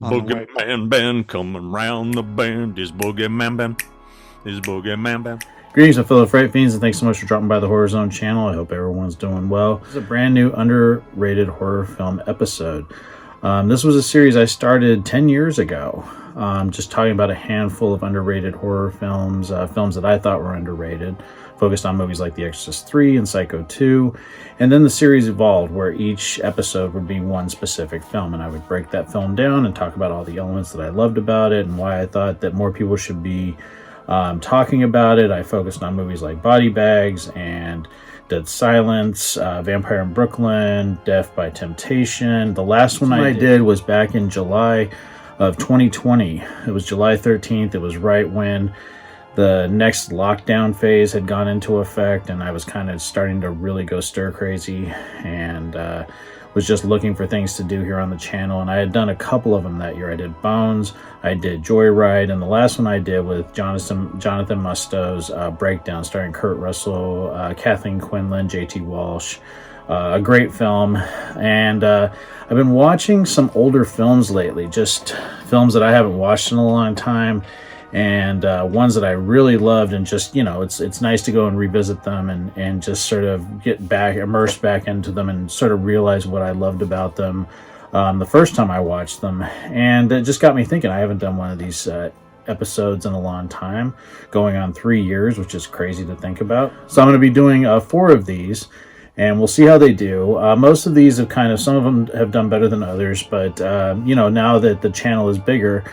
Boogeyman band coming round the bend. Is Boogeyman band. Is Boogeyman band. Greetings, my fellow Fright Fiends, and thanks so much for dropping by the Horror Zone channel. I hope everyone's doing well. This is a brand new underrated horror film episode. This was a series I started 10 years ago, just talking about a handful of underrated horror films, films that I thought were underrated, focused on movies like The Exorcist 3 and Psycho 2, and then the series evolved where each episode would be one specific film, and I would break that film down and talk about all the elements that I loved about it and why I thought that more people should be talking about it. I focused on movies like Body Bags and Dead Silence, Vampire in Brooklyn, Death by Temptation. The last one I did was back in July of 2020. It was July 13th. It was right when the next lockdown phase had gone into effect, and I was kind of starting to really go stir crazy, and was just looking for things to do here on the channel. And I had done a couple of them that year. I did Bones, I did Joyride, and the last one I did with Jonathan Musto's Breakdown, starring Kurt Russell, Kathleen Quinlan, JT Walsh. A great film. And I've been watching some older films lately, just films that I haven't watched in a long time, and ones that I really loved, and just, you know, it's nice to go and revisit them and just sort of get back, immersed back into them, and sort of realize what I loved about them the first time I watched them. And it just got me thinking. I haven't done one of these episodes in a long time, going on 3 years, which is crazy to think about. So I'm going to be doing 4 of these, and we'll see how they do. Most of these have some of them have done better than others, but you know, now that the channel is bigger,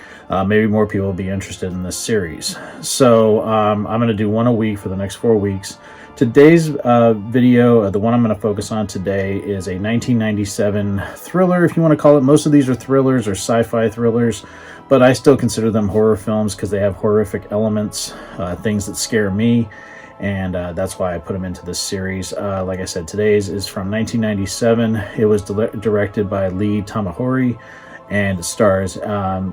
maybe more people will be interested in this series. So I'm going to do one a week for the next 4 weeks. Today's video, the one I'm going to focus on today, is a 1997 thriller, if you want to call it. Most of these are thrillers or sci-fi thrillers, but I still consider them horror films because they have horrific elements, things that scare me. And that's why I put them into this series. Like I said, today's is from 1997. It was directed by Lee Tamahori, and it stars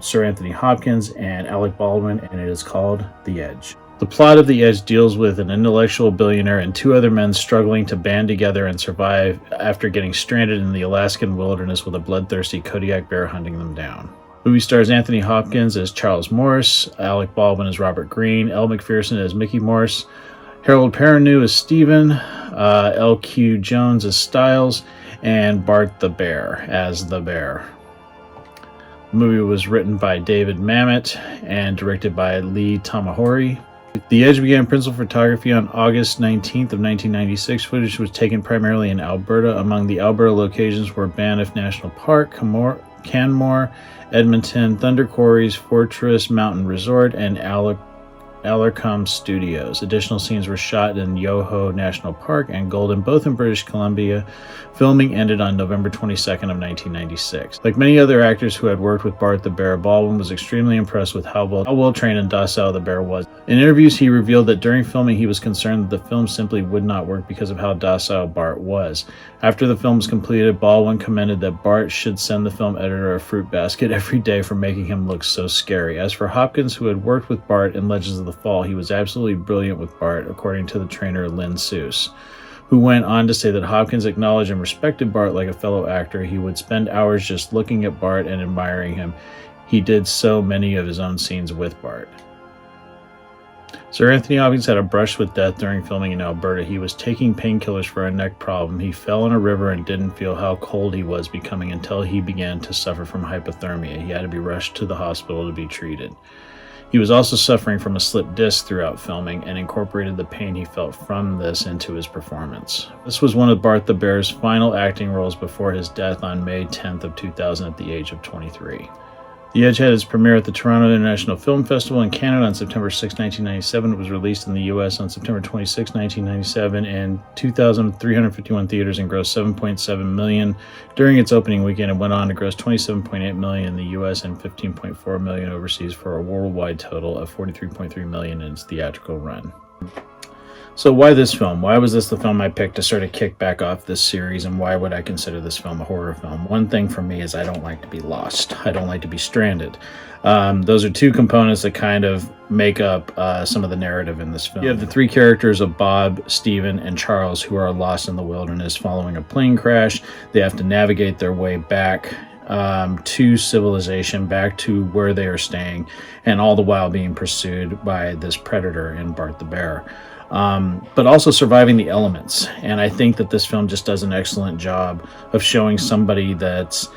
Sir Anthony Hopkins and Alec Baldwin, and it is called The Edge. The plot of The Edge deals with an intellectual billionaire and 2 other men struggling to band together and survive after getting stranded in the Alaskan wilderness with a bloodthirsty Kodiak bear hunting them down. The movie stars Anthony Hopkins as Charles Morris, Alec Baldwin as Robert Greene, Elle Macpherson as Mickey Morse, Harold Perrineau as Stephen, L.Q. Jones as Styles, and Bart the Bear as the Bear. The movie was written by David Mamet and directed by Lee Tamahori. The Edge began principal photography on August 19th of 1996. Footage was taken primarily in Alberta. Among the Alberta locations were Banff National Park, Canmore, Edmonton, Thunder Quarries, Fortress Mountain Resort, and Alarcom Studios. Additional scenes were shot in Yoho National Park and Golden, both in British Columbia. Filming ended on November 22nd of 1996. Like many other actors who had worked with Bart the Bear, Baldwin was extremely impressed with how well trained and docile the bear was. In interviews, he revealed that during filming he was concerned that the film simply would not work because of how docile Bart was. After the film was completed, Baldwin commented that Bart should send the film editor a fruit basket every day for making him look so scary. As for Hopkins, who had worked with Bart in Legends of the Fall, he was absolutely brilliant with Bart, according to the trainer Lynn Seuss, who went on to say that Hopkins acknowledged and respected Bart like a fellow actor. He would spend hours just looking at Bart and admiring him. He did so many of his own scenes with Bart. Sir Anthony Hopkins had a brush with death during filming in Alberta. He was taking painkillers for a neck problem. He fell in a river and didn't feel how cold he was becoming until he began to suffer from hypothermia. He had to be rushed to the hospital to be treated. He was also suffering from a slipped disc throughout filming and incorporated the pain he felt from this into his performance. This was one of Bart the Bear's final acting roles before his death on May 10th of 2000 at the age of 23. The Edge had its premiere at the Toronto International Film Festival in Canada on September 6, 1997. It was released in the U.S. on September 26, 1997, in 2,351 theaters and grossed $7.7 million during its opening weekend, and went on to gross $27.8 million in the U.S. and $15.4 million overseas, for a worldwide total of $43.3 million in its theatrical run. So why this film? Why was this the film I picked to sort of kick back off this series, and why would I consider this film a horror film? One thing for me is I don't like to be lost. I don't like to be stranded. Those are 2 components that kind of make up some of the narrative in this film. You have the 3 characters of Bob, Stephen, and Charles, who are lost in the wilderness following a plane crash. They have to navigate their way back to civilization, back to where they are staying, and all the while being pursued by this predator in Bart the Bear. But also surviving the elements. And I think that this film just does an excellent job of showing somebody that's,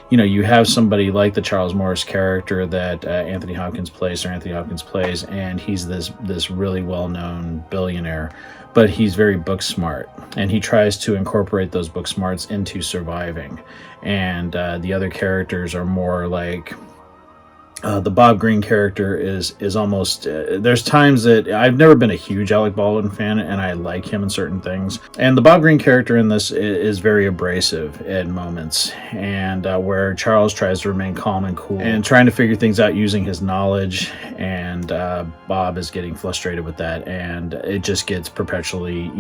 you know, you have somebody like the Charles Morris character that Anthony Hopkins plays, and he's this really well-known billionaire, but he's very book smart, and he tries to incorporate those book smarts into surviving. And the other characters are more like, the Bob Green character is almost, there's times that I've never been a huge Alec Baldwin fan, and I like him in certain things. And the Bob Green character in this is very abrasive at moments, and where Charles tries to remain calm and cool and trying to figure things out using his knowledge, and Bob is getting frustrated with that, and it just gets perpetually,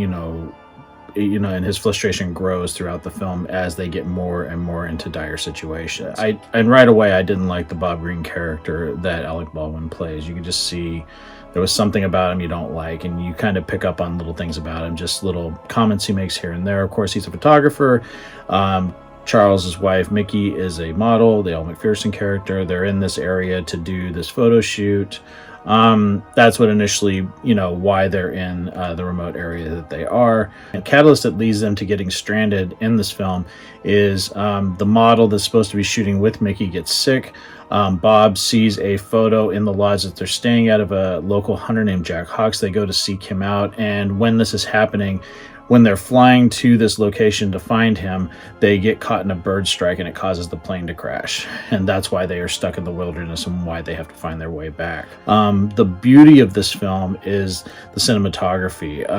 and his frustration grows throughout the film as they get more and more into dire situations. And right away, I didn't like the Bob Green character that Alec Baldwin plays. You could just see there was something about him you don't like, and you kind of pick up on little things about him, just little comments he makes here and there. Of course, he's a photographer. Charles's wife, Mickey, is a model, the Elle Macpherson character. They're in this area to do this photo shoot. That's what initially, why they're in the remote area that they are. And the catalyst that leads them to getting stranded in this film is the model that's supposed to be shooting with Mickey gets sick. Bob sees a photo in the lodge that they're staying at of a local hunter named Jack Hawks. They go to seek him out, and when this is happening, when they're flying to this location to find him, they get caught in a bird strike, and it causes the plane to crash. And that's why they are stuck in the wilderness and why they have to find their way back. The beauty of this film is the cinematography.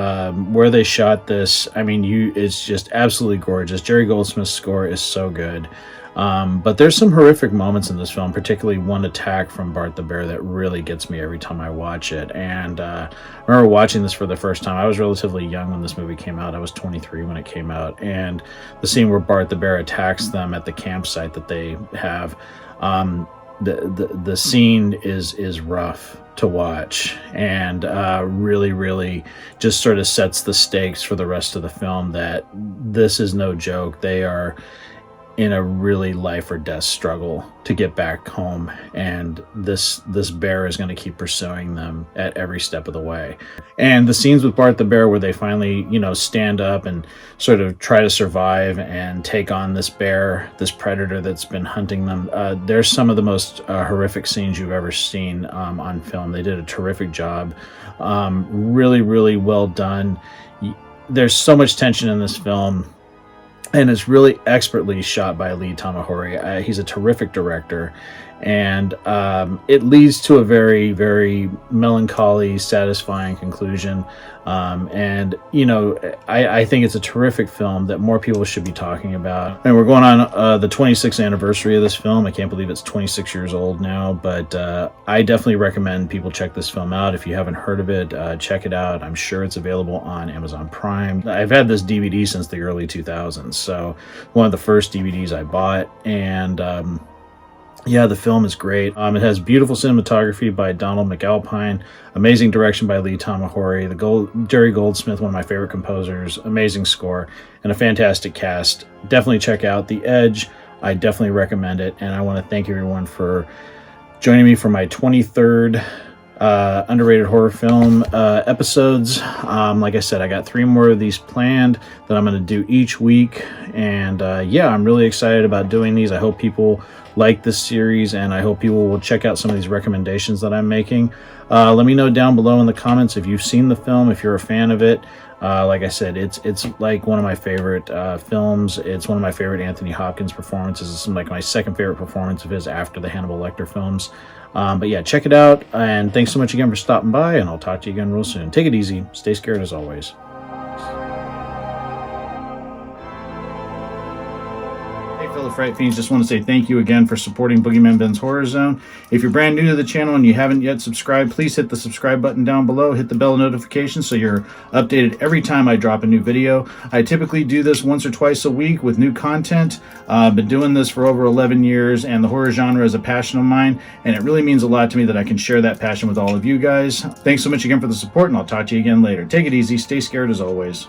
Where they shot this, it's just absolutely gorgeous. Jerry Goldsmith's score is so good. But there's some horrific moments in this film, particularly one attack from Bart the Bear that really gets me every time I watch it. And I remember watching this for the first time. I was relatively young when this movie came out. I was 23 when it came out. And the scene where Bart the Bear attacks them at the campsite that they have, the scene is rough to watch, and really just sort of sets the stakes for the rest of the film that this is no joke. They are in a really life or death struggle to get back home, and this bear is going to keep pursuing them at every step of the way. And the scenes with Bart the Bear where they finally stand up and sort of try to survive and take on this bear, this predator that's been hunting them, there's some of the most horrific scenes you've ever seen on film. They did a terrific job. Really well done. There's so much tension in this film, and it's really expertly shot by Lee Tamahori. He's a terrific director, and it leads to a very, very melancholy, satisfying conclusion. I think it's a terrific film that more people should be talking about. And we're going on the 26th anniversary of this film. I can't believe it's 26 years old now, but I definitely recommend people check this film out. If you haven't heard of it, check it out. I'm sure it's available on Amazon Prime. I've had this DVD since the early 2000s, so one of the first DVDs I bought, and yeah, the film is great. It has beautiful cinematography by Donald McAlpine, amazing direction by Lee Tamahori, Jerry Goldsmith, one of my favorite composers, amazing score, and a fantastic cast. Definitely check out The Edge. I definitely recommend it, and I want to thank everyone for joining me for my 23rd underrated horror film episodes. Like I said, I got 3 more of these planned that I'm going to do each week, and yeah, I'm really excited about doing these. I hope people like this series, and I hope people will check out some of these recommendations that I'm making. Let me know down below in the comments if you've seen the film, if you're a fan of it. Like I said, it's like one of my favorite films. It's one of my favorite Anthony Hopkins performances. It's like my second favorite performance of his after the Hannibal Lecter films. But yeah, check it out, and thanks so much again for stopping by, and I'll talk to you again real soon. Take it easy. Stay scared as always. Hey fellow Fright Fiends, just want to say thank you again for supporting Boogeyman Ben's Horror Zone. If you're brand new to the channel and you haven't yet subscribed, please hit the subscribe button down below, hit the bell notification so you're updated every time I drop a new video. I typically do this once or twice a week with new content. I've been doing this for over 11 years, and the horror genre is a passion of mine, and it really means a lot to me that I can share that passion with all of you guys. Thanks so much again for the support, and I'll talk to you again later. Take it easy, stay scared as always.